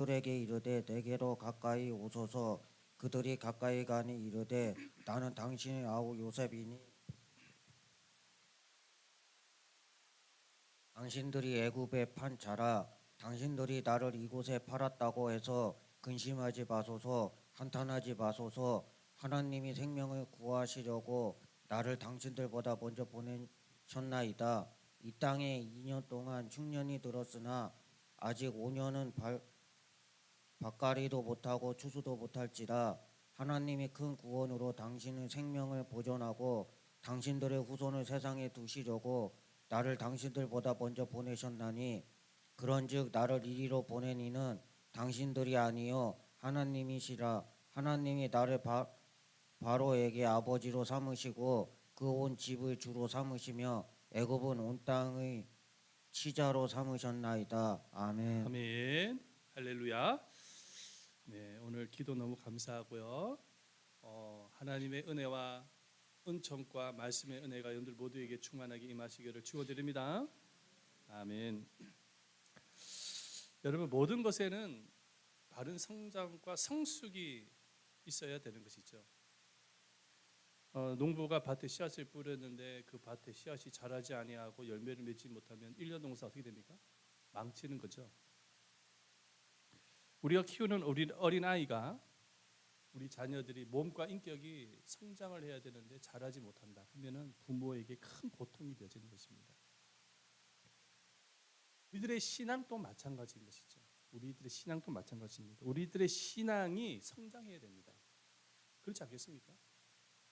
그들에게 이르되 내게로 가까이 오소서. 그들이 가까이 가니 이르되 나는 당신의 아우 요셉이니 당신들이 애굽에 판 자라. 당신들이 나를 이곳에 팔았다고 해서 근심하지 마소서. 한탄하지 마소서. 하나님이 생명을 구하시려고 나를 당신들보다 먼저 보내셨나이다. 이 땅에 2년 동안 흉년이 들었으나 아직 5년은 밭가리도 못하고 추수도 못할지라. 하나님이 큰 구원으로 당신의 생명을 보존하고 당신들의 후손을 세상에 두시려고 나를 당신들보다 먼저 보내셨나니, 그런즉 나를 이리로 보낸 이는 당신들이 아니요 하나님이시라. 하나님이 나를 바로에게 아버지로 삼으시고 그 온 집을 주로 삼으시며 애굽은 온 땅의 치자로 삼으셨나이다. 아멘. 아멘. 할렐루야. 네, 오늘 기도 너무 감사하고요. 하나님의 은혜와 은총과 말씀의 은혜가 여러분들 모두에게 충만하게 임하시기를 축원드립니다. 아멘. 여러분, 모든 것에는 바른 성장과 성숙이 있어야 되는 것이죠. 농부가 밭에 씨앗을 뿌렸는데 그 밭에 씨앗이 자라지 아니하고 열매를 맺지 못하면 1년 농사 어떻게 됩니까? 망치는 거죠. 우리가 키우는 어린 아이가, 우리 자녀들이 몸과 인격이 성장을 해야 되는데 자라지 못한다 그러면은 부모에게 큰 고통이 되어지는 것입니다. 우리들의 신앙도 마찬가지인 것이죠. 우리들의 신앙도 마찬가지입니다. 우리들의 신앙이 성장해야 됩니다. 그렇지 않겠습니까?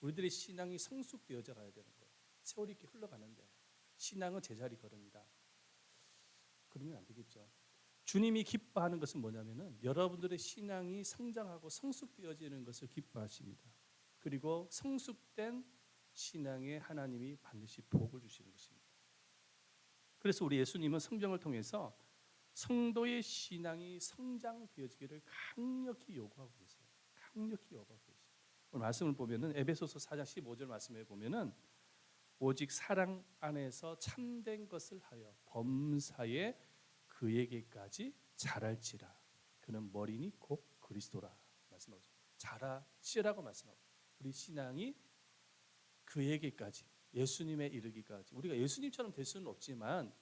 우리들의 신앙이 성숙되어져 가야 되는 거예요. 세월이 이렇게 흘러가는데 신앙은 제자리 걸음이다. 그러면 안 되겠죠. 주님이 기뻐하는 것은 뭐냐면은 여러분들의 신앙이 성장하고 성숙되어지는 것을 기뻐하십니다. 그리고 성숙된 신앙에 하나님이 반드시 복을 주시는 것입니다. 그래서 우리 예수님은 성경을 통해서 성도의 신앙이 성장되어지기를 강력히 요구하고 계세요. 강력히 요구하고 계세요. 오늘 말씀을 보면은 에베소서 4장 15절 말씀에 보면은 오직 사랑 안에서 참된 것을 하여 범사에 그에게까지 자랄지라. 그는 머리니 곧 그리스도라 말씀하고 자랄지라고 말씀하고, 우리 신앙이 그에게까지, 예수님에 이르기까지. 우리가 예수님처럼 될 수는 없지만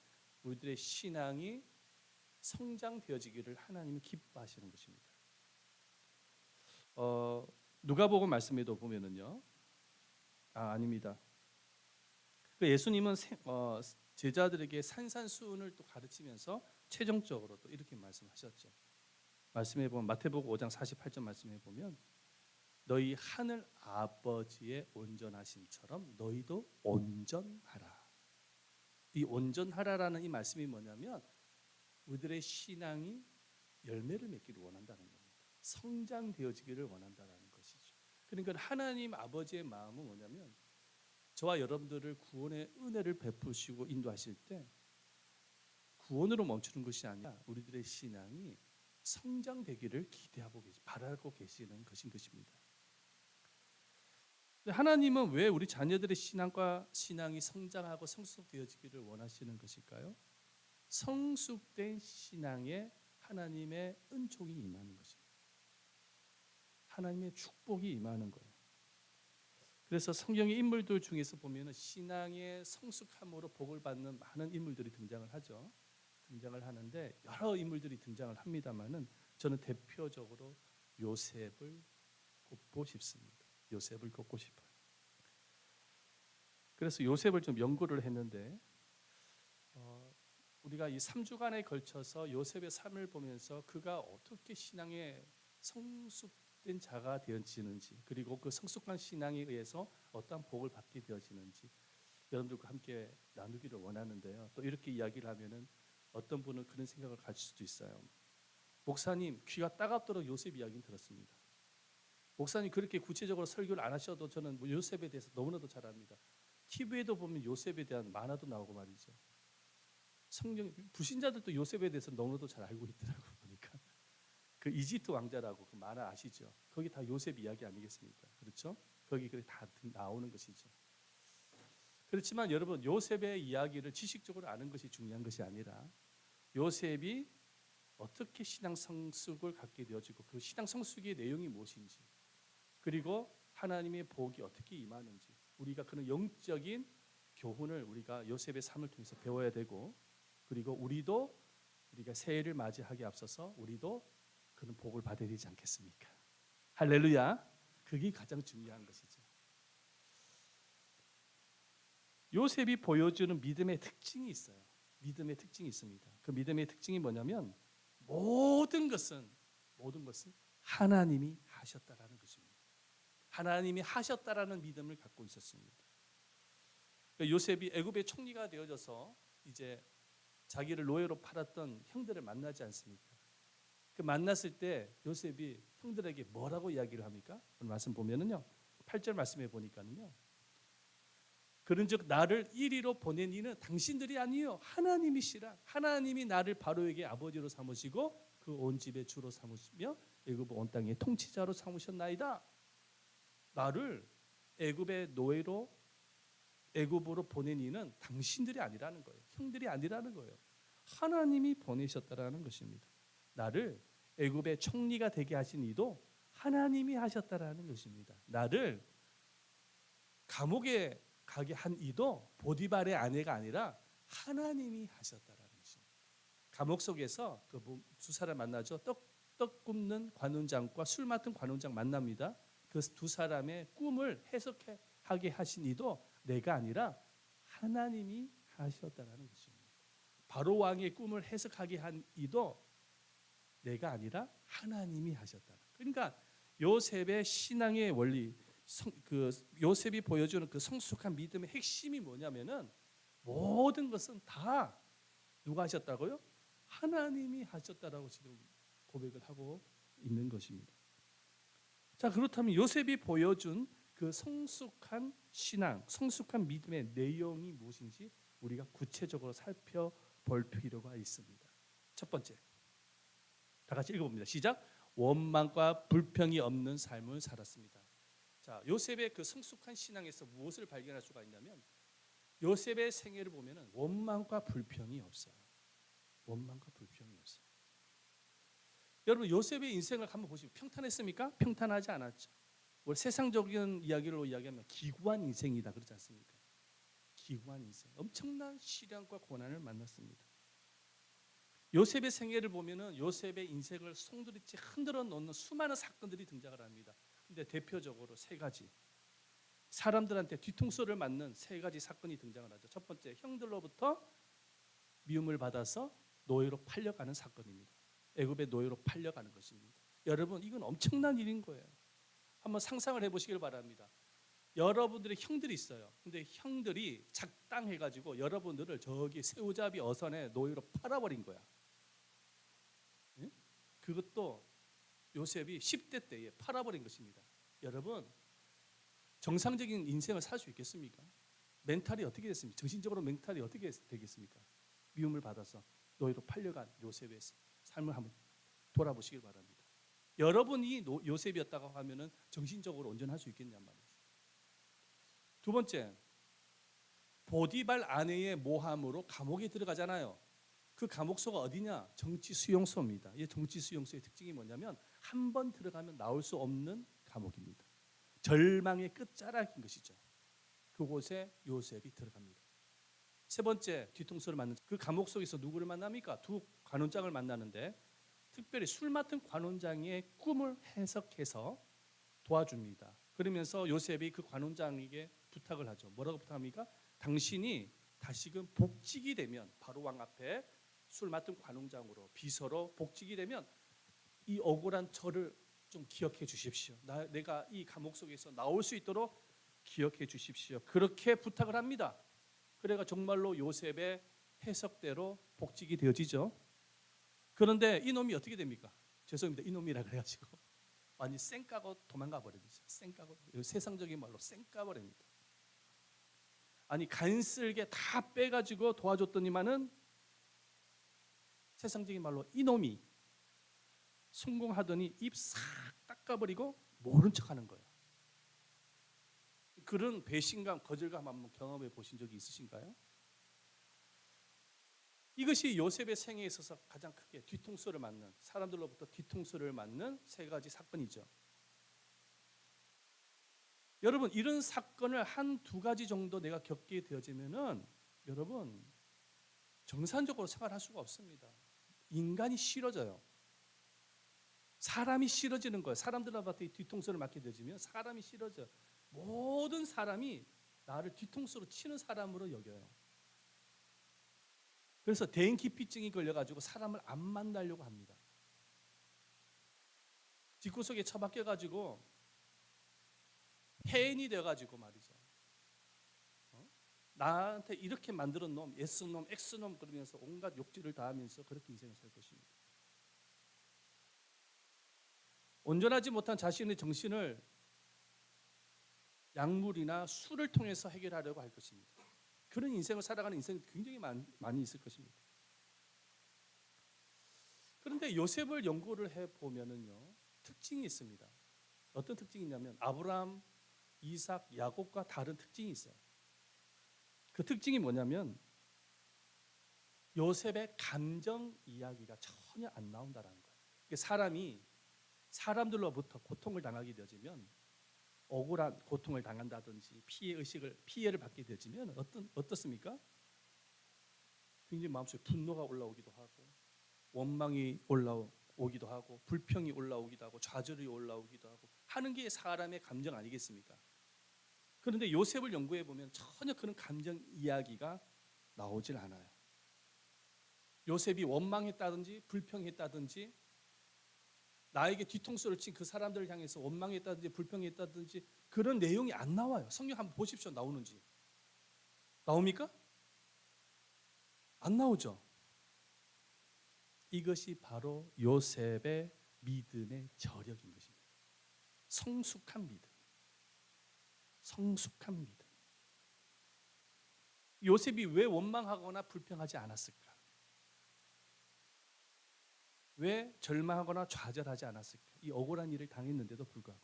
우리들의 신앙이 성장되어지기를 하나님이 기뻐하시는 것입니다. 누가복음 말씀에도 보면은요, 아닙니다. 예수님은 제자들에게 산산수훈을 또 가르치면서 최종적으로 또 이렇게 말씀하셨죠. 말씀해 보면 마태복음 5장 48절 말씀해 보면 너희 하늘 아버지의 온전하심처럼 너희도 온전하라. 이 온전하라라는 이 말씀이 뭐냐면 우리들의 신앙이 열매를 맺기를 원한다는 겁니다. 성장되어지기를 원한다는 것이죠. 그러니까 하나님 아버지의 마음은 뭐냐면 저와 여러분들을 구원의 은혜를 베푸시고 인도하실 때 구원으로 멈추는 것이 아니라 우리들의 신앙이 성장되기를 기대하고 바라고 계시는 것인 것입니다. 하나님은 왜 우리 자녀들의 신앙이 성장하고 성숙되어지기를 원하시는 것일까요? 성숙된 신앙에 하나님의 은총이 임하는 것입니다. 하나님의 축복이 임하는 거예요. 그래서 성경의 인물들 중에서 보면 신앙의 성숙함으로 복을 받는 많은 인물들이 등장을 하죠. 등장을 하는데 여러 인물들이 등장을 합니다만은 저는 대표적으로 요셉을 꼽고 싶습니다. 요셉을 꼽고 싶어요. 그래서 요셉을 좀 연구를 했는데 우리가 이 3주간에 걸쳐서 요셉의 삶을 보면서 그가 어떻게 신앙의 성숙된 자가 되어지는지, 그리고 그 성숙한 신앙에 의해서 어떠한 복을 받게 되어지는지 여러분들과 함께 나누기를 원하는데요. 또 이렇게 이야기를 하면은 어떤 분은 그런 생각을 가질 수도 있어요. 목사님, 귀가 따갑도록 요셉 이야기는 들었습니다. 목사님, 그렇게 구체적으로 설교를 안 하셔도 저는 요셉에 대해서 너무나도 잘 압니다. TV에도 보면 요셉에 대한 만화도 나오고 말이죠. 성경 불신자들도 요셉에 대해서 너무나도 잘 알고 있더라고요. 보니까 그 이집트 왕자라고 그 만화 아시죠? 거기 다 요셉 이야기 아니겠습니까? 그렇죠? 거기 다 나오는 것이죠. 그렇지만 여러분, 요셉의 이야기를 지식적으로 아는 것이 중요한 것이 아니라 요셉이 어떻게 신앙 성숙을 갖게 되어지고 그 신앙 성숙의 내용이 무엇인지, 그리고 하나님의 복이 어떻게 임하는지, 우리가 그런 영적인 교훈을 우리가 요셉의 삶을 통해서 배워야 되고, 그리고 우리가 새해를 맞이하기 앞서서 우리도 그런 복을 받아야 되지 않겠습니까? 할렐루야. 그게 가장 중요한 것이죠. 요셉이 보여주는 믿음의 특징이 있어요. 믿음의 특징이 있습니다. 그 믿음의 특징이 뭐냐면 모든 것은 하나님이 하셨다라는 것입니다. 하나님이 하셨다라는 믿음을 갖고 있었습니다. 요셉이 애굽의 총리가 되어져서 이제 자기를 노예로 팔았던 형들을 만나지 않습니까? 그 만났을 때 요셉이 형들에게 뭐라고 이야기를 합니까? 오늘 말씀 보면은요, 8절 말씀해 보니까는요, 그런즉 나를 이리로 보낸 이는 당신들이 아니요 하나님이시라. 하나님이 나를 바로에게 아버지로 삼으시고 그 온 집의 주로 삼으시며 애굽 온 땅의 통치자로 삼으셨나이다. 나를 애굽의 노예로 애굽으로 보낸 이는 당신들이 아니라는 거예요. 형들이 아니라는 거예요. 하나님이 보내셨다라는 것입니다. 나를 애굽의 총리가 되게 하신 이도 하나님이 하셨다라는 것입니다. 나를 감옥에 가게 한 이도 보디발의 아내가 아니라 하나님이 하셨다라는 것입니다. 감옥 속에서 그 두 사람 만나죠. 떡 굽는 관원장과 술 맡은 관원장 만납니다. 그 두 사람의 꿈을 해석하게 하신 이도 내가 아니라 하나님이 하셨다라는 것입니다. 바로 왕의 꿈을 해석하게 한 이도 내가 아니라 하나님이 하셨다. 그러니까 요셉의 신앙의 원리, 그 요셉이 보여주는 그 성숙한 믿음의 핵심이 뭐냐면은 모든 것은 다 누가 하셨다고요? 하나님이 하셨다라고 지금 고백을 하고 있는 것입니다. 자, 그렇다면 요셉이 보여준 그 성숙한 신앙, 성숙한 믿음의 내용이 무엇인지 우리가 구체적으로 살펴볼 필요가 있습니다. 첫 번째, 다 같이 읽어봅니다. 시작. 원망과 불평이 없는 삶을 살았습니다. 자, 요셉의 그 성숙한 신앙에서 무엇을 발견할 수가 있냐면 요셉의 생애를 보면은 원망과 불평이 없어요. 원망과 불평이 없어요. 여러분, 요셉의 인생을 한번 보시면 평탄했습니까? 평탄하지 않았죠. 우리 세상적인 이야기로 이야기하면 기구한 인생이다 그러지 않습니까? 기구한 인생, 엄청난 시련과 고난을 만났습니다. 요셉의 생애를 보면은 요셉의 인생을 송두리째 흔들어 놓는 수많은 사건들이 등장을 합니다. 근데 대표적으로 세 가지, 사람들한테 뒤통수를 맞는 세 가지 사건이 등장을 하죠. 첫 번째, 형들로부터 미움을 받아서 노예로 팔려가는 사건입니다. 애굽의 노예로 팔려가는 것입니다. 여러분, 이건 엄청난 일인 거예요. 한번 상상을 해보시길 바랍니다. 여러분들의 형들이 있어요. 근데 형들이 작당해가지고 여러분들을 저기 새우잡이 어선에 노예로 팔아버린 거야. 예? 그것도 요셉이 10대 때에 팔아버린 것입니다. 여러분, 정상적인 인생을 살 수 있겠습니까? 멘탈이 어떻게 됐습니까? 정신적으로 멘탈이 어떻게 되겠습니까? 미움을 받아서 노예로 팔려간 요셉의 삶을 한번 돌아보시길 바랍니다. 여러분이 요셉이었다고 하면은 정신적으로 온전할 수 있겠냐 말이죠. 두 번째, 보디발 아내의 모함으로 감옥에 들어가잖아요. 그 감옥소가 어디냐? 정치 수용소입니다. 이 정치 수용소의 특징이 뭐냐면 한 번 들어가면 나올 수 없는 감옥입니다. 절망의 끝자락인 것이죠. 그곳에 요셉이 들어갑니다. 세 번째, 뒤통수를 맞는 그 감옥 속에서 누구를 만납니까? 두 관원장을 만나는데 특별히 술 맡은 관원장의 꿈을 해석해서 도와줍니다. 그러면서 요셉이 그 관원장에게 부탁을 하죠. 뭐라고 부탁합니까? 당신이 다시금 복직이 되면 바로 왕 앞에 술 맡은 관원장으로 비서로 복직이 되면 이 억울한 저를 좀 기억해 주십시오. 내가 이 감옥 속에서 나올 수 있도록 기억해 주십시오. 그렇게 부탁을 합니다. 그래가 정말로 요셉의 해석대로 복직이 되어지죠. 그런데 이놈이 어떻게 됩니까? 죄송합니다. 이놈이라 그래가지고 완전히 쌩까고 도망가 버리죠. 쌩까고, 세상적인 말로 쌩까버립니다. 아니, 간쓸게 다 빼가지고 도와줬더니만은 세상적인 말로 이놈이 성공하더니 입 싹 닦아버리고 모른 척하는 거예요. 그런 배신감, 거절감 한번 경험해 보신 적이 있으신가요? 이것이 요셉의 생애에 있어서 가장 크게 뒤통수를 맞는, 사람들로부터 뒤통수를 맞는 세 가지 사건이죠. 여러분, 이런 사건을 한 두 가지 정도 내가 겪게 되어지면은 여러분 정상적으로 생활할 수가 없습니다. 인간이 싫어져요. 사람이 싫어지는 거예요. 사람들한테 뒤통수를 맞게 되어지면 사람이 싫어져. 모든 사람이 나를 뒤통수로 치는 사람으로 여겨요. 그래서 대인기피증이 걸려가지고 사람을 안 만나려고 합니다. 집구석에 처박혀가지고 해인이 돼가지고 말이죠. 나한테 이렇게 만들어 놈, S놈, X놈 그러면서 온갖 욕질을 다하면서 그렇게 인생을 살 것입니다. 온전하지 못한 자신의 정신을 약물이나 술을 통해서 해결하려고 할 것입니다. 그런 인생을 살아가는 인생이 굉장히 많이 있을 것입니다. 그런데 요셉을 연구를 해보면은요, 특징이 있습니다. 어떤 특징이 있냐면 아브라함, 이삭, 야곱과 다른 특징이 있어요. 그 특징이 뭐냐면 요셉의 감정 이야기가 전혀 안 나온다는 거예요. 사람이 사람들로부터 고통을 당하게 되어지면, 억울한 고통을 당한다든지 피해를 받게 되어지면 어떻습니까? 굉장히 마음속에 분노가 올라오기도 하고, 원망이 올라오기도 하고, 불평이 올라오기도 하고, 좌절이 올라오기도 하고 하는 게 사람의 감정 아니겠습니까? 그런데 요셉을 연구해 보면 전혀 그런 감정 이야기가 나오질 않아요. 요셉이 원망했다든지 불평했다든지, 나에게 뒤통수를 친 그 사람들을 향해서 원망했다든지 불평했다든지 그런 내용이 안 나와요. 성경 한번 보십시오. 나오는지. 나옵니까? 안 나오죠. 이것이 바로 요셉의 믿음의 저력인 것입니다. 성숙한 믿음. 성숙한 믿음. 요셉이 왜 원망하거나 불평하지 않았을까? 왜 절망하거나 좌절하지 않았을까? 이 억울한 일을 당했는데도 불구하고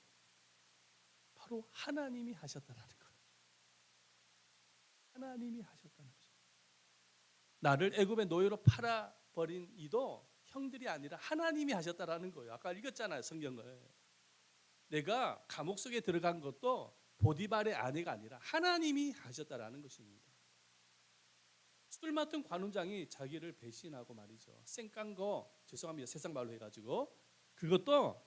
바로 하나님이 하셨다라는 거예요. 하나님이 하셨다는 거죠. 나를 애굽의 노예로 팔아버린 이도 형들이 아니라 하나님이 하셨다라는 거예요. 아까 읽었잖아요, 성경을. 내가 감옥 속에 들어간 것도 보디발의 아내가 아니라 하나님이 하셨다라는 것입니다. 술 맡은 관원장이 자기를 배신하고 말이죠, 쌩깐 거, 죄송합니다, 세상 말로 해가지고 그것도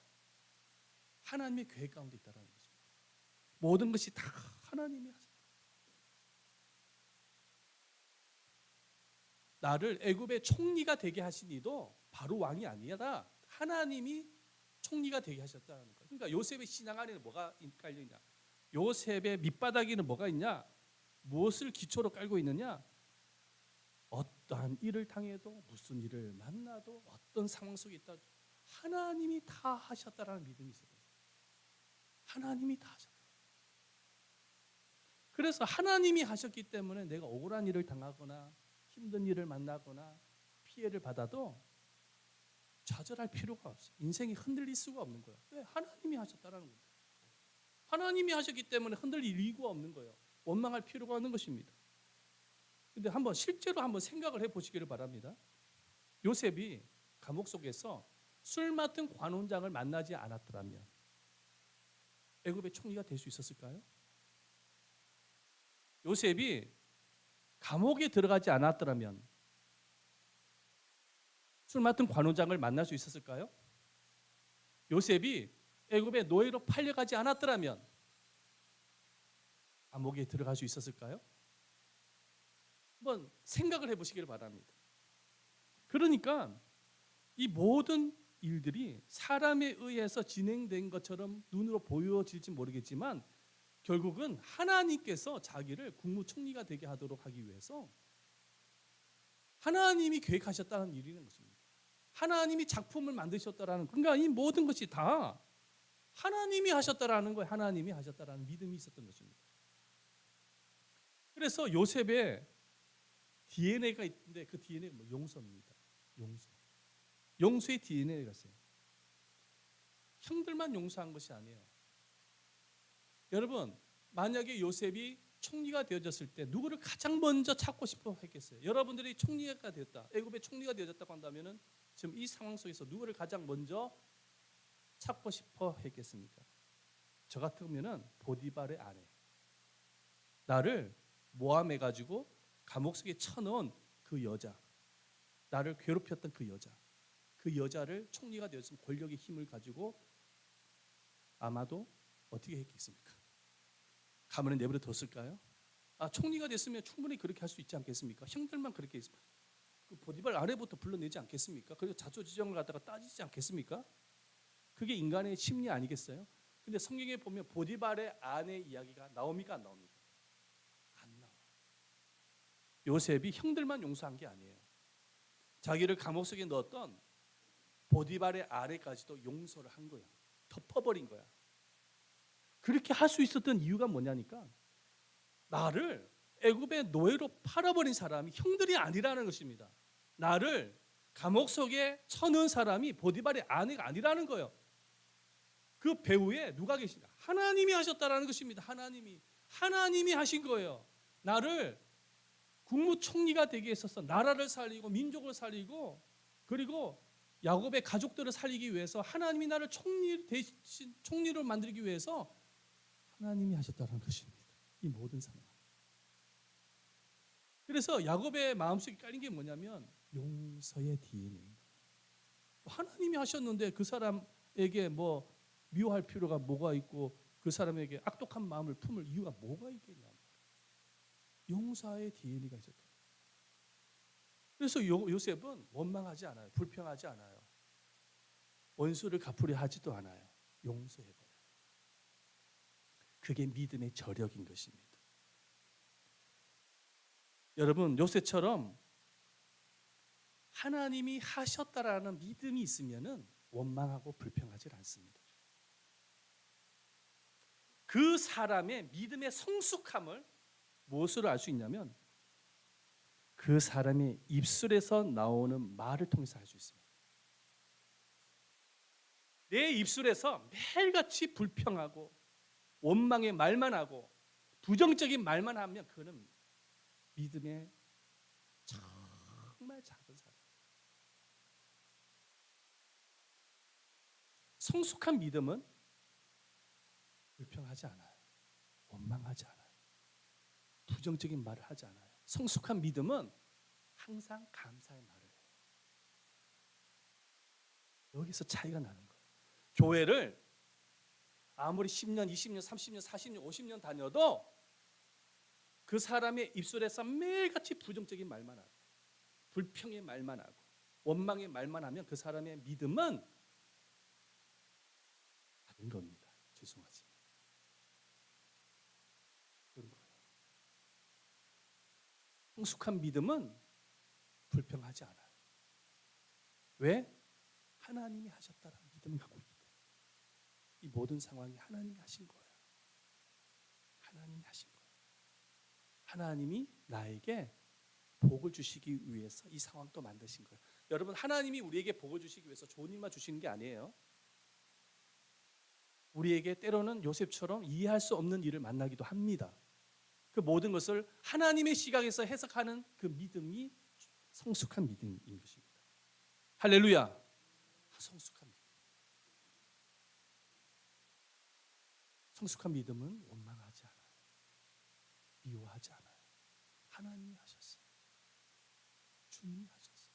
하나님의 계획 가운데 있다라는 거죠. 모든 것이 다 하나님이 하셨다. 나를 애굽의 총리가 되게 하신 이도 바로 왕이 아니라 하나님이 총리가 되게 하셨다는 거예요. 그러니까 요셉의 신앙 안에는 뭐가 깔려 있냐? 요셉의 밑바닥에는 뭐가 있냐? 무엇을 기초로 깔고 있느냐? 어떠한 일을 당해도, 무슨 일을 만나도, 어떤 상황 속에 있다도 하나님이 다 하셨다라는 믿음이 있어요. 하나님이 다 하셨다. 그래서 하나님이 하셨기 때문에 내가 억울한 일을 당하거나 힘든 일을 만나거나 피해를 받아도 좌절할 필요가 없어요. 인생이 흔들릴 수가 없는 거예요. 왜? 하나님이 하셨다라는 거예요. 하나님이 하셨기 때문에 흔들릴 이유가 없는 거예요. 원망할 필요가 없는 것입니다. 근데 한번 실제로 한번 생각을 해보시기를 바랍니다. 요셉이 감옥 속에서 술 맡은 관원장을 만나지 않았더라면 애굽의 총리가 될 수 있었을까요? 요셉이 감옥에 들어가지 않았더라면 술 맡은 관원장을 만날 수 있었을까요? 요셉이 애굽의 노예로 팔려가지 않았더라면 감옥에 들어갈 수 있었을까요? 한번 생각을 해보시기를 바랍니다. 그러니까 이 모든 일들이 사람에 의해서 진행된 것처럼 눈으로 보여질지 모르겠지만 결국은 하나님께서 자기를 국무총리가 되게 하도록 하기 위해서 하나님이 계획하셨다는 일이라는 것입니다. 하나님이 작품을 만드셨다라는, 그러니까 이 모든 것이 다 하나님이 하셨다라는 거예요. 하나님이 하셨다라는 믿음이 있었던 것입니다. 그래서 요셉의 DNA가 있는데 그 DNA가 뭐 용서입니다. 용서. 용서의 DNA가 있어요. 형들만 용서한 것이 아니에요. 여러분, 만약에 요셉이 총리가 되어졌을 때 누구를 가장 먼저 찾고 싶어 했겠어요? 여러분들이 총리가 되었다, 애굽의 총리가 되어졌다고 한다면은 지금 이 상황 속에서 누구를 가장 먼저 찾고 싶어 했겠습니까? 저 같으면은 보디발의 아내, 나를 모함해 가지고 감옥 속에 쳐넣은 그 여자, 나를 괴롭혔던 그 여자를 총리가 되었으면 권력의 힘을 가지고 아마도 어떻게 했겠습니까? 가문에 내버려 뒀을까요? 총리가 됐으면 충분히 그렇게 할 수 있지 않겠습니까? 형들만 그렇게 그 보디발 아내부터 불러내지 않겠습니까? 그리고 자초지종을 갖다가 따지지 않겠습니까? 그게 인간의 심리 아니겠어요? 근데 성경에 보면 보디발의 아내 이야기가 나옵니까 안 나옵니까? 안 나와요. 요셉이 형들만 용서한 게 아니에요. 자기를 감옥 속에 넣었던 보디발의 아내까지도 용서를 한 거야. 덮어버린 거야. 그렇게 할 수 있었던 이유가 뭐냐니까, 나를 애굽의 노예로 팔아버린 사람이 형들이 아니라는 것입니다. 나를 감옥 속에 쳐넣은 사람이 보디발의 아내가 아니라는 거예요. 그 배후에 누가 계시냐? 하나님이 하셨다라는 것입니다. 하나님이 하신 거예요. 나를 국무총리가 되게 했어서 나라를 살리고 민족을 살리고, 그리고 야곱의 가족들을 살리기 위해서 하나님이 나를 총리로 만들기 위해서 하나님이 하셨다는 것입니다. 이 모든 상황. 그래서 야곱의 마음속에 깔린 게 뭐냐면 용서의 DNA인 거예요. 하나님이 하셨는데 그 사람에게 뭐 미워할 필요가 뭐가 있고, 그 사람에게 악독한 마음을 품을 이유가 뭐가 있겠냐. 용서의 DNA가 있었다. 그래서 요셉은 원망하지 않아요. 불평하지 않아요. 원수를 갚으려 하지도 않아요. 용서해버려요. 그게 믿음의 저력인 것입니다. 여러분, 요셉처럼 하나님이 하셨다라는 믿음이 있으면은 원망하고 불평하지 않습니다. 그 사람의 믿음의 성숙함을 무엇으로 알 수 있냐면 그 사람의 입술에서 나오는 말을 통해서 알 수 있습니다. 내 입술에서 매일같이 불평하고 원망의 말만 하고 부정적인 말만 하면 그는 믿음의 정말 작은 사람. 성숙한 믿음은 불평하지 않아요. 원망하지 않아요. 부정적인 말을 하지 않아요. 성숙한 믿음은 항상 감사의 말을 해요. 여기서 차이가 나는 거예요. 교회를 아무리 10년, 20년, 30년, 40년, 50년 다녀도 그 사람의 입술에서 매일같이 부정적인 말만 하고 불평의 말만 하고 원망의 말만 하면 그 사람의 믿음은 다른 겁니다. 죄송하지만 그런 거예요. 성숙한 믿음은 불평하지 않아요. 왜? 하나님이 하셨다라는 믿음을 갖고 있기 때문에. 이 모든 상황이 하나님이 하신 거예요. 하나님이 하신 거예요. 하나님이 나에게 복을 주시기 위해서 이 상황도 만드신 거예요. 여러분, 하나님이 우리에게 복을 주시기 위해서 좋은 일만 주시는 게 아니에요. 우리에게 때로는 요셉처럼 이해할 수 없는 일을 만나기도 합니다. 그 모든 것을 하나님의 시각에서 해석하는 그 믿음이 성숙한 믿음인 것입니다. 할렐루야. 성숙한 믿음. 성숙한 믿음은 원망하지 않아요. 미워하지 않아요. 하나님이 하셨어요. 주님이 하셨어요.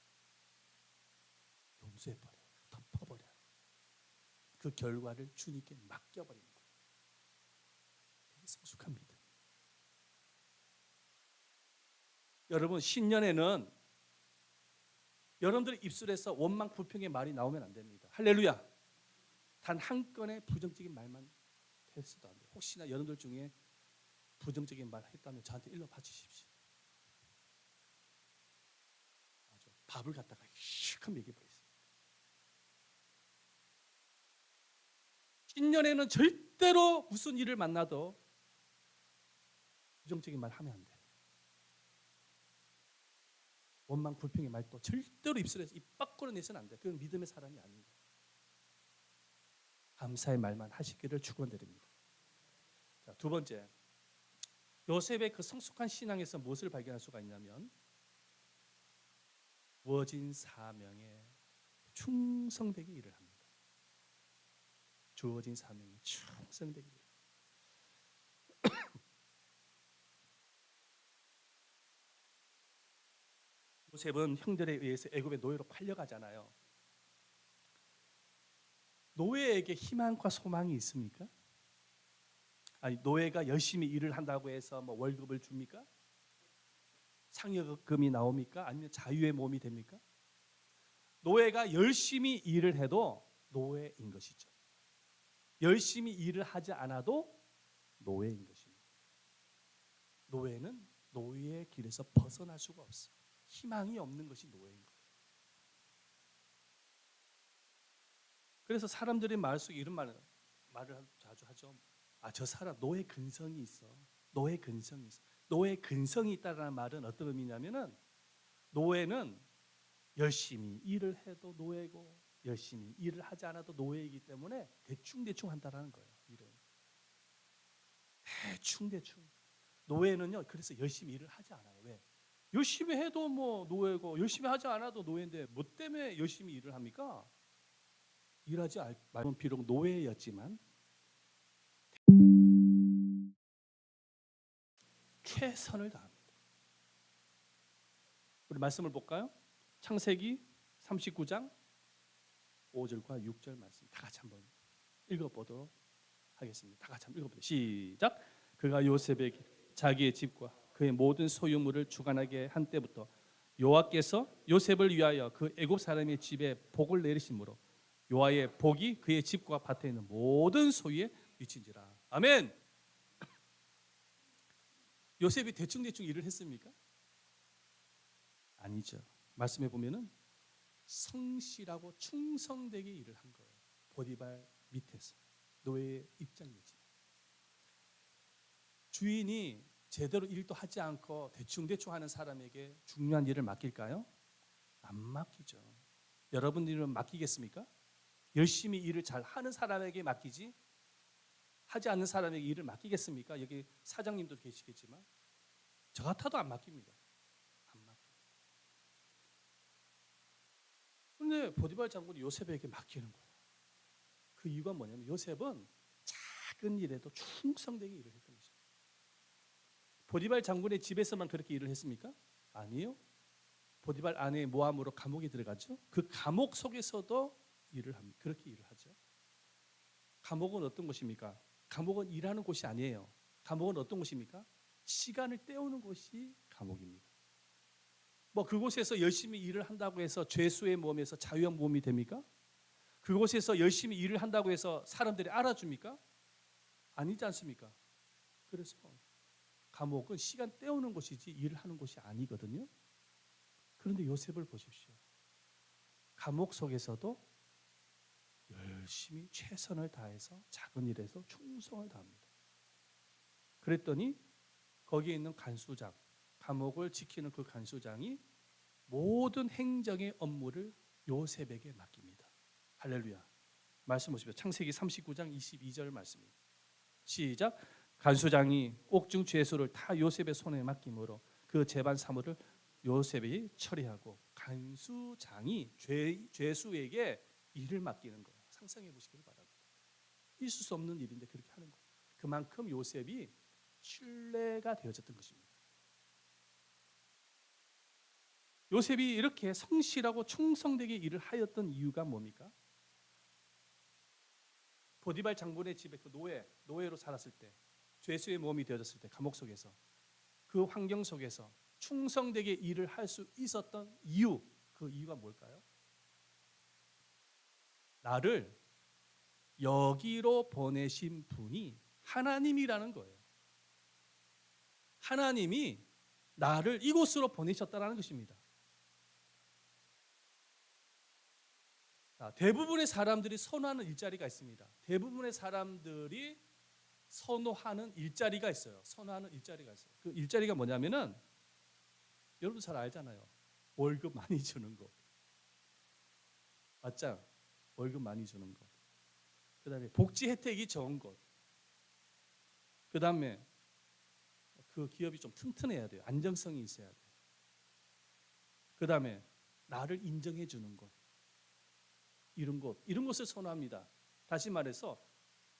용서해버려요. 덮어버려요. 그 결과를 주님께 맡겨버리는 거예요. 그게 성숙한 믿음. 여러분, 신년에는 여러분들의 입술에서 원망 불평의 말이 나오면 안 됩니다. 할렐루야. 단 한 건의 부정적인 말만 했어도 안 돼요. 혹시나 여러분들 중에 부정적인 말 했다면 저한테 일러 봐주십시오. 밥을 갖다가 휙 하면 얘기해버리세요. 신년에는 절대로 무슨 일을 만나도 부정적인 말 하면 안 돼. 원망 불평의 말도 절대로 입술에서 입 밖으로 내서는 안 돼. 그건 믿음의 사람이 아닌 거예요. 감사의 말만 하시기를 축원드립니다. 자, 두 번째, 요셉의 그 성숙한 신앙에서 무엇을 발견할 수가 있냐면 주어진 사명에 충성되게 일을 합니다. 주어진 사명에 충성되게 일을 합니다. 요셉은 형들에 의해서 애굽의 노예로 팔려가잖아요. 노예에게 희망과 소망이 있습니까? 아니, 노예가 열심히 일을 한다고 해서 뭐 월급을 줍니까? 상여금이 나옵니까? 아니면 자유의 몸이 됩니까? 노예가 열심히 일을 해도 노예인 것이죠. 열심히 일을 하지 않아도 노예인 것입니다. 노예는 노예의 길에서 벗어날 수가 없어요. 희망이 없는 것이 노예인 거예요. 그래서 사람들이 말 속에 이런 말을 자주 하죠. 저 사람 노예 근성이 있어. 노예 근성이 있어. 노예 근성이 있다는 말은 어떤 의미냐면은 노예는 열심히 일을 해도 노예고 열심히 일을 하지 않아도 노예이기 때문에 대충 한다라는 거예요. 일은 대충. 노예는요. 그래서 열심히 일을 하지 않아요. 왜? 열심히 해도 뭐 노예고 열심히 하지 않아도 노예인데 뭐 때문에 열심히 일을 합니까? 일하지 말면 비록 노예였지만 최선을 다합니다. 우리 말씀을 볼까요? 창세기 39장 5절과 6절 말씀 다 같이 한번 읽어보도록 하겠습니다. 다 같이 한번 읽어보도록 시작. 그가 요셉에게 자기의 집과 그의 모든 소유물을 주관하게 한 때부터 여호와께서 요셉을 위하여 그 애굽 사람의 집에 복을 내리심으로 여호와의 복이 그의 집과 밭에 있는 모든 소유에 미친지라. 아멘. 요셉이 대충 일을 했습니까? 아니죠. 말씀해 보면은 성실하고 충성되게 일을 한 거예요. 보디발 밑에서 노예의 입장이지. 주인이 제대로 일도 하지 않고 대충 하는 사람에게 중요한 일을 맡길까요? 안 맡기죠. 여러분 일은 맡기겠습니까? 열심히 일을 잘 하는 사람에게 맡기지 하지 않는 사람에게 일을 맡기겠습니까? 여기 사장님도 계시겠지만 저 같아도 안 맡깁니다. 안 맡겨요. 그런데 보디발 장군이 요셉에게 맡기는 거예요. 그 이유가 뭐냐면 요셉은 작은 일에도 충성되게 일을 했던 것입니다. 보디발 장군의 집에서만 그렇게 일을 했습니까? 아니요. 보디발 아내의 모함으로 감옥에 들어갔죠. 그 감옥 속에서도 일을 합니다. 그렇게 일을 하죠. 감옥은 어떤 곳입니까? 감옥은 일하는 곳이 아니에요. 감옥은 어떤 곳입니까? 시간을 때우는 곳이 감옥입니다. 뭐 그곳에서 열심히 일을 한다고 해서 죄수의 몸에서 자유한 몸이 됩니까? 그곳에서 열심히 일을 한다고 해서 사람들이 알아줍니까? 아니지 않습니까? 그래서 감옥은 시간 때우는 곳이지 일을 하는 곳이 아니거든요. 그런데 요셉을 보십시오. 감옥 속에서도 열심히 최선을 다해서 작은 일에서 충성을 다합니다. 그랬더니 거기에 있는 간수장, 감옥을 지키는 그 간수장이 모든 행정의 업무를 요셉에게 맡깁니다. 할렐루야. 말씀 보십시오. 창세기 39장 22절 말씀입니다. 시작. 간수장이 옥중 죄수를 다 요셉의 손에 맡김으로 그 재반 사물을 요셉이 처리하고 간수장이 죄수에게 일을 맡기는 거예요. 상상해 보시기를 바랍니다. 있을 수 없는 일인데 그렇게 하는 거예요. 그만큼 요셉이 신뢰가 되어졌던 것입니다. 요셉이 이렇게 성실하고 충성되게 일을 하였던 이유가 뭡니까? 보디발 장군의 집에 그 노예로 살았을 때, 죄수의 몸이 되어졌을 때 감옥 속에서 그 환경 속에서 충성되게 일을 할 수 있었던 이유, 그 이유가 뭘까요? 나를 여기로 보내신 분이 하나님이라는 거예요. 하나님이 나를 이곳으로 보내셨다는 것입니다. 대부분의 사람들이 선호하는 일자리가 있습니다. 대부분의 사람들이 선호하는 일자리가 있어요. 선호하는 일자리가 있어요. 그 일자리가 뭐냐면은 여러분 잘 알잖아요. 월급 많이 주는 거. 맞죠? 월급 많이 주는 것. 그다음에 복지 혜택이 좋은 것. 그다음에 그 기업이 좀 튼튼해야 돼요. 안정성이 있어야 돼요. 그 다음에 나를 인정해 주는 것, 이런 것을 선호합니다. 다시 말해서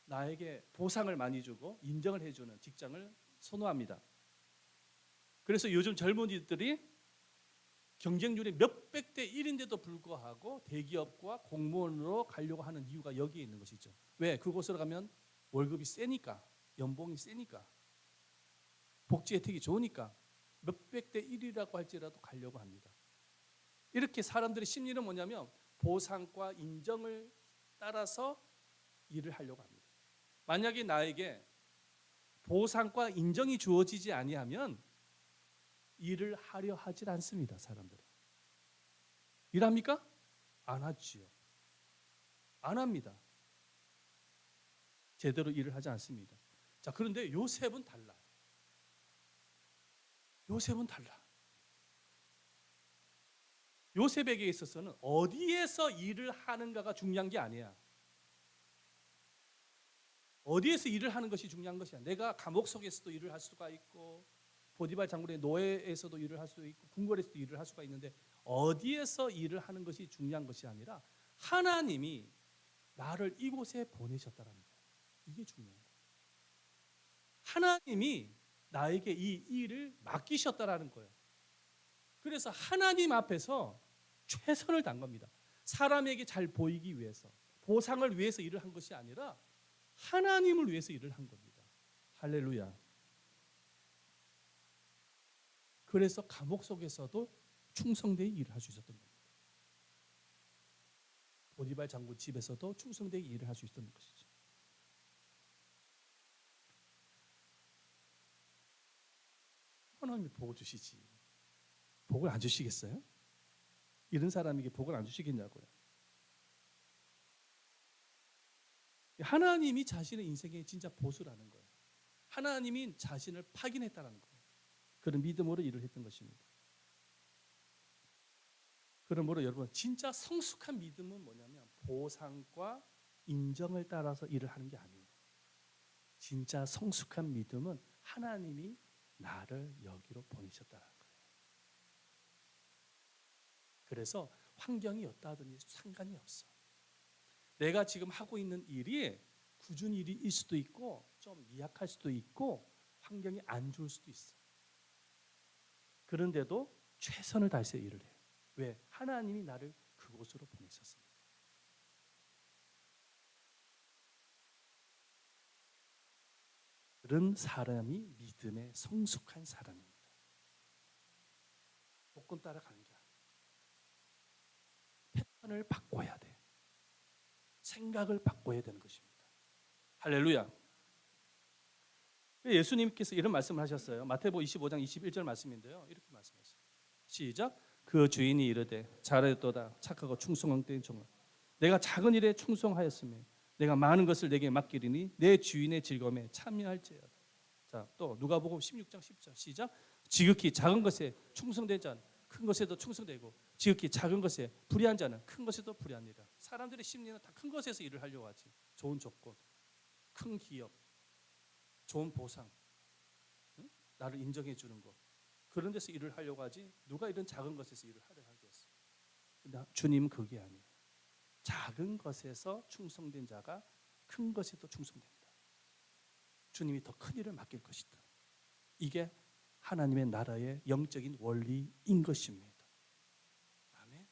나에게 보상을 많이 주고 인정을 해주는 직장을 선호합니다. 그래서 요즘 젊은이들이 경쟁률이 몇백 대 1인데도 불구하고 대기업과 공무원으로 가려고 하는 이유가 여기에 있는 것이죠. 왜? 그곳으로 가면 월급이 세니까, 연봉이 세니까, 복지 혜택이 좋으니까 몇백 대 1이라고 할지라도 가려고 합니다. 이렇게 사람들의 심리는 뭐냐면 보상과 인정을 따라서 일을 하려고 합니다. 만약에 나에게 보상과 인정이 주어지지 아니하면 일을 하려 하질 않습니다. 사람들은. 일합니까? 안 하지요. 안 합니다. 제대로 일을 하지 않습니다. 자, 그런데 요셉은 달라요. 요셉은 달라. 요셉에게 있어서는 어디에서 일을 하는가가 중요한 게 아니야. 어디에서 일을 하는 것이 중요한 것이야. 내가 감옥 속에서도 일을 할 수가 있고 보디발 장군의 노예에서도 일을 할 수 있고 궁궐에서도 일을 할 수가 있는데 어디에서 일을 하는 것이 중요한 것이 아니라 하나님이 나를 이곳에 보내셨다라는 거예요. 이게 중요한 거예요. 하나님이 나에게 이 일을 맡기셨다라는 거예요. 그래서 하나님 앞에서 최선을 다한 겁니다. 사람에게 잘 보이기 위해서, 보상을 위해서 일을 한 것이 아니라 하나님을 위해서 일을 한 겁니다. 할렐루야. 그래서 감옥 속에서도 충성되게 일을 할 수 있었던 겁니다. 보디발 장군 집에서도 충성되게 일을 할 수 있었던 것이죠. 하나님이 복을 주시지. 복을 안 주시겠어요? 이런 사람에게 복을 안 주시겠냐고요. 하나님이 자신의 인생의 진짜 보수라는 거예요. 하나님이 자신을 파견했다는 거예요. 그런 믿음으로 일을 했던 것입니다. 그러므로 여러분 진짜 성숙한 믿음은 뭐냐면 보상과 인정을 따라서 일을 하는 게 아니에요. 진짜 성숙한 믿음은 하나님이 나를 여기로 보내셨다는 거예요. 그래서 환경이 어떠하든지 상관이 없어. 내가 지금 하고 있는 일이 꾸준히 일일 수도 있고 좀 미약할 수도 있고 환경이 안 좋을 수도 있어. 그런데도 최선을 다해서 일을 해요. 왜? 하나님이 나를 그곳으로 보내셨습니다. 그런 사람이 믿음의 성숙한 사람입니다. 복권 따라가는 게 아니에요. 패턴을 바꿔야 돼. 생각을 바꿔야 되는 것입니다. 할렐루야. 예수님께서 이런 말씀을 하셨어요. 마태복음 25장 21절 말씀인데요. 이렇게 말씀하셨어요. 시작. 그 주인이 이르되 잘하였도다 착하고 충성한 종아 내가 작은 일에 충성하였으며 내가 많은 것을 내게 맡기리니 내 주인의 즐거움에 참여할지어다. 자, 또 누가복음 16장 10절 시작. 지극히 작은 것에 충성된 자는 큰 것에도 충성되고 지극히 작은 것에 불의한 자는 큰 것에도 불의하니라. 사람들의 심리는 다 큰 것에서 일을 하려고 하지. 좋은 조건, 큰 기업, 좋은 보상, 응? 나를 인정해 주는 것, 그런 데서 일을 하려고 하지 누가 이런 작은 것에서 일을 하려 하겠어. 근데 주님은 그게 아니에요. 작은 것에서 충성된 자가 큰 것에도 충성된다. 주님이 더 큰 일을 맡길 것이다. 이게 하나님의 나라의 영적인 원리인 것입니다. 아멘.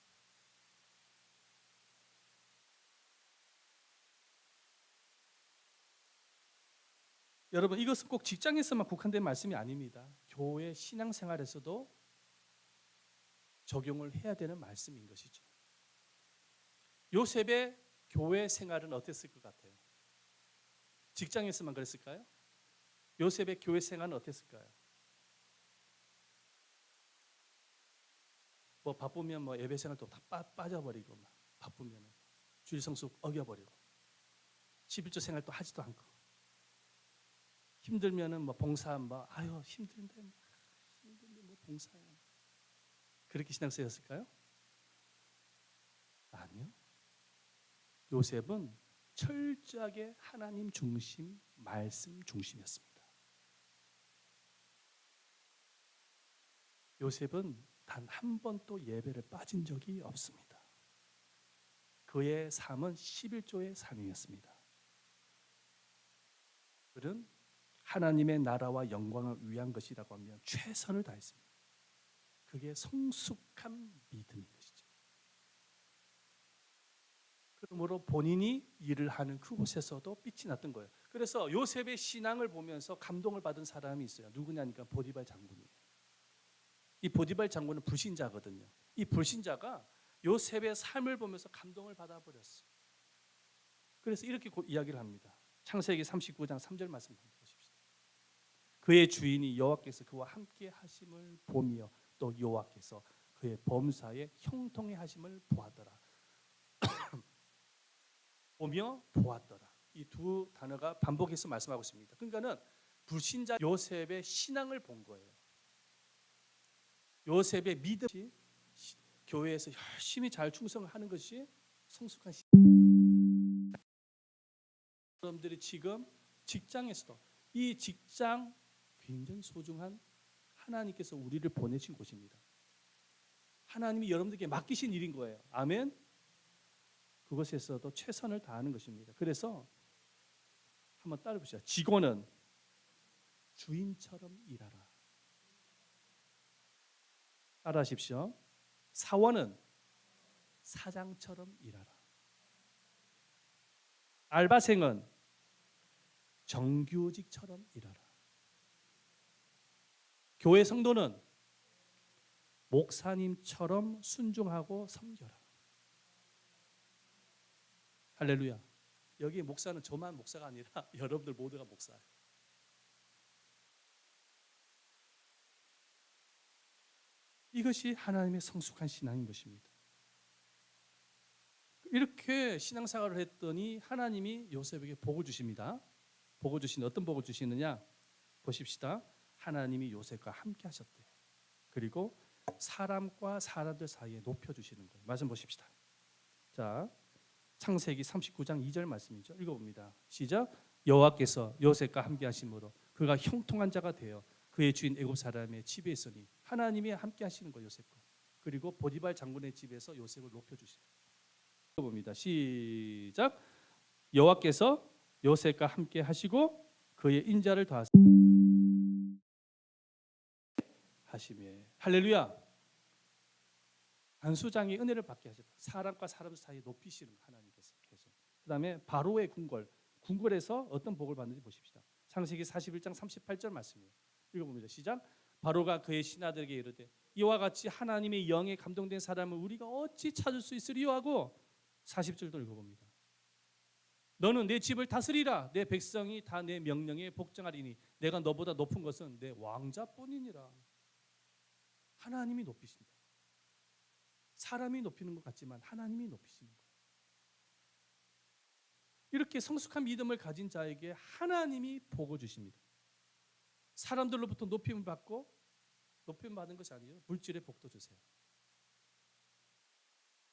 여러분 이것은 꼭 직장에서만 국한된 말씀이 아닙니다. 교회 신앙생활에서도 적용을 해야 되는 말씀인 것이죠. 요셉의 교회 생활은 어땠을 것 같아요? 직장에서만 그랬을까요? 요셉의 교회 생활은 어땠을까요? 뭐 바쁘면 뭐 예배 생활도 다 빠져버리고 막 바쁘면 주일 성수 어겨버리고 11조 생활도 하지도 않고 힘들면은 뭐 봉사 뭐 아유 힘든데 뭐 봉사야 그렇게 신앙생활했을까요? 아니요. 요셉은 철저하게 하나님 중심, 말씀 중심이었습니다. 요셉은 단 한 번도 예배를 빠진 적이 없습니다. 그의 삶은 11조의 삶이었습니다. 그는 하나님의 나라와 영광을 위한 것이라고 하면 최선을 다했습니다. 그게 성숙한 믿음인 것이죠. 그러므로 본인이 일을 하는 그곳에서도 빛이 났던 거예요. 그래서 요셉의 신앙을 보면서 감동을 받은 사람이 있어요. 누구냐니까 보디발 장군이에요. 이 보디발 장군은 불신자거든요. 이 불신자가 요셉의 삶을 보면서 감동을 받아버렸어요. 그래서 이렇게 이야기를 합니다. 창세기 39장 3절 말씀 한번 보십시오. 그의 주인이 여호와께서 그와 함께 하심을 보며 또 여호와께서 그의 범사에 형통해 하심을 보았더라. 보며 보았더라. 이 두 단어가 반복해서 말씀하고 있습니다. 그러니까는 불신자 요셉의 신앙을 본 거예요. 요셉의 믿음이 교회에서 열심히 잘 충성하는 것이 성숙한 신앙. 여러분들이 지금 직장에서도 이 직장 굉장히 소중한 하나님께서 우리를 보내신 곳입니다. 하나님이 여러분들에게 맡기신 일인 거예요. 아멘. 그것에서도 최선을 다하는 것입니다. 그래서 한번 따라 보시죠. 직원은 주인처럼 일하라. 따라하십시오. 사원은 사장처럼 일하라. 알바생은 정규직처럼 일하라. 교회 성도는 목사님처럼 순종하고 섬겨라. 할렐루야. 여기 목사는 저만 목사가 아니라 여러분들 모두가 목사예요. 이것이 하나님의 성숙한 신앙인 것입니다. 이렇게 신앙생활을 했더니 하나님이 요셉에게 복을 주십니다. 복을 주시는 어떤 복을 주시느냐? 보십시다. 하나님이 요셉과 함께 하셨대요. 그리고 사람과 사람들 사이에 높여 주시는 거예요. 말씀 보십시다. 자, 창세기 39장 2절 말씀이죠. 읽어봅니다. 시작. 여호와께서 요셉과 함께 하심으로 그가 형통한 자가 되어 그의 주인 애굽 사람의 집에 있으니 하나님이 함께 하시는 거예요. 요셉과. 그리고 보디발 장군의 집에서 요셉을 높여 주시는 거예요. 읽어봅니다. 시작. 여호와께서 요셉과 함께 하시고 그의 인자를 하심에. 할렐루야. 간수장이 은혜를 받게 하셨다. 사람과 사람 사이에 높이시는 하나님께서 계속. 그다음에 바로의 궁궐에서 어떤 복을 받는지 보십시다. 창세기 41장 38절 말씀이에요. 읽어봅니다. 시작. 바로가 그의 신하들에게 이르되 이와 같이 하나님의 영에 감동된 사람을 우리가 어찌 찾을 수 있으리요 하고 40절도 읽어봅니다. 너는 내 집을 다스리라. 내 백성이 다 내 명령에 복종하리니 내가 너보다 높은 것은 내 왕자뿐이니라. 하나님이 높이신다. 사람이 높이는 것 같지만 하나님이 높이시는 거예요. 이렇게 성숙한 믿음을 가진 자에게 하나님이 복을 주십니다. 사람들로부터 높임을 받고 높임 받은 것이 아니에요. 물질의 복도 주세요.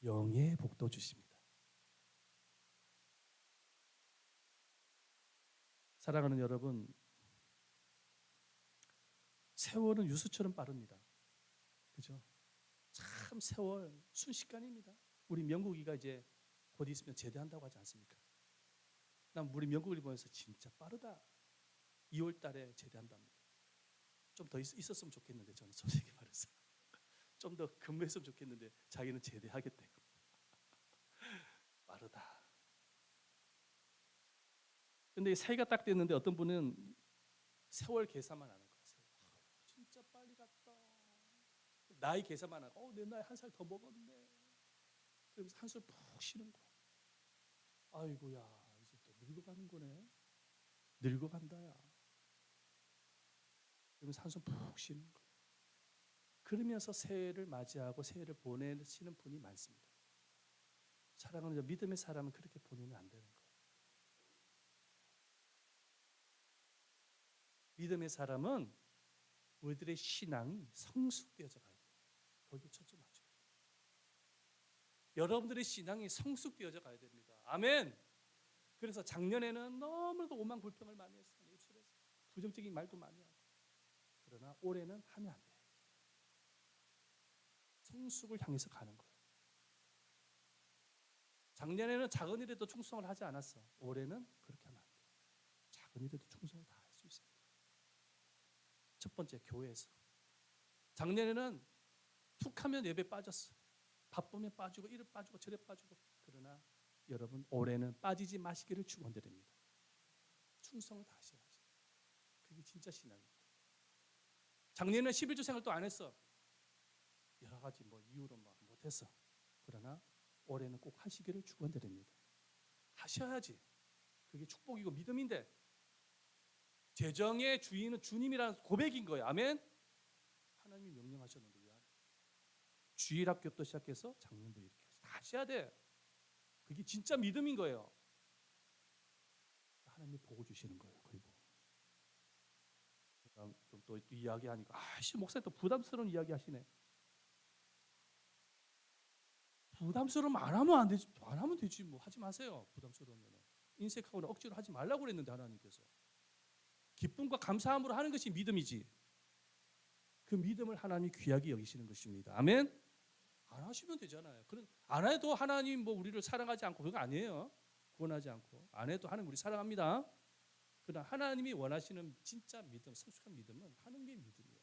영의 복도 주십니다. 사랑하는 여러분, 세월은 유수처럼 빠릅니다. 그죠? 참 세월 순식간입니다. 우리 명국이가 이제 곧 있으면 제대한다고 하지 않습니까? 난 우리 명국을 보면서 진짜 빠르다. 2월 달에 제대한답니다. 좀 더 있었으면 좋겠는데 저는 솔직히 말해서 좀 더 근무했으면 좋겠는데 자기는 제대하겠대요. 빠르다. 근데 새해가 딱 됐는데 어떤 분은 세월 계산만 하는 거예요. 진짜 빨리 갔다. 나이 계산만 하고 내 나이 한 살 더 먹었네. 그러면서 한술 푹 쉬는 거야. 아이고야 이제 또 늙어가는 거네. 늙어간다야. 그러면서 한숨 푹 쉬는 거예요. 그러면서 새해를 맞이하고 새해를 보내시는 분이 많습니다. 사랑하는 믿음의 사람은 그렇게 보내면 안 되는 거예요. 믿음의 사람은 우리들의 신앙이 성숙되어져 가야 돼요. 거기에 초점 맞춰요. 여러분들의 신앙이 성숙되어져 가야 됩니다. 아멘. 그래서 작년에는 너무나도 오만 불평을 많이 했어요. 내 입술에서 부정적인 말도 많이 하고. 그러나 올해는 하면 안 돼. 성숙을 향해서 가는 거예요. 작년에는 작은 일에도 충성을 하지 않았어. 올해는 그렇게 하면 안 돼. 작은 일에도 충성을 다 할 수 있어야 돼. 첫 번째, 교회에서. 작년에는 툭하면 예배 빠졌어. 바쁘면 빠지고 이래 빠지고 저래 빠지고. 그러나 여러분 올해는 빠지지 마시기를 축원드립니다. 충성을 다 하셔야지. 그게 진짜 신앙입니다. 작년에는 11조 생활도 안 했어. 여러 가지 뭐 이유로 막 못했어. 그러나 올해는 꼭 하시기를 축원드립니다. 하셔야지. 그게 축복이고 믿음인데 재정의 주인은 주님이라는 고백인 거예요. 아멘. 하나님이 명령하셨는데 왜 안 해? 주일학교부터 시작해서 작년도 이렇게 다 하셔야 돼. 그게 진짜 믿음인 거예요. 하나님이 보고 주시는 거예요. 그리고 좀 또 이야기하니까 아씨 목사님 또 부담스러운 이야기 하시네. 부담스러우면 안 하면 안 되지. 안 하면 되지. 뭐 하지 마세요. 부담스러우면 인색하거나 억지로 하지 말라고 그랬는데 하나님께서 기쁨과 감사함으로 하는 것이 믿음이지. 그 믿음을 하나님이 귀하게 여기시는 것입니다. 아멘. 안 하시면 되잖아요. 그런 안 해도 하나님 뭐 우리를 사랑하지 않고 그거 아니에요. 구원하지 않고 안 해도 하나님 우리 사랑합니다. 그러나 하나님이 원하시는 진짜 믿음, 성숙한 믿음은 하나님의 믿음이에요.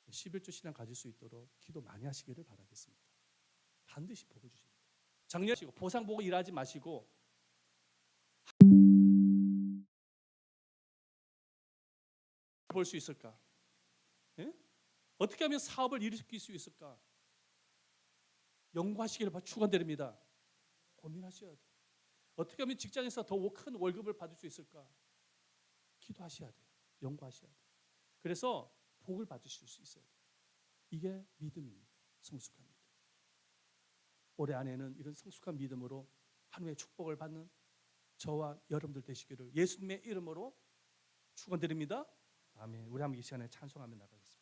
11조 신앙 가질 수 있도록 기도 많이 하시기를 바라겠습니다. 반드시 복을 주십니다. 작년하시고 보상 보고 일하지 마시고 볼 수 있을까? 예? 어떻게 하면 사업을 일으킬 수 있을까? 연구하시기를 축원드립니다. 고민하셔야 돼요. 어떻게 하면 직장에서 더 큰 월급을 받을 수 있을까? 기도하셔야 돼요. 연구하셔야 돼요. 그래서 복을 받으실 수 있어야 돼요. 이게 믿음입니다. 성숙한 믿음. 올해 안에는 이런 성숙한 믿음으로 하나님의 축복을 받는 저와 여러분들 되시기를 예수님의 이름으로 축원드립니다. 아멘. 우리 한번 이 시간에 찬송하며 나가겠습니다.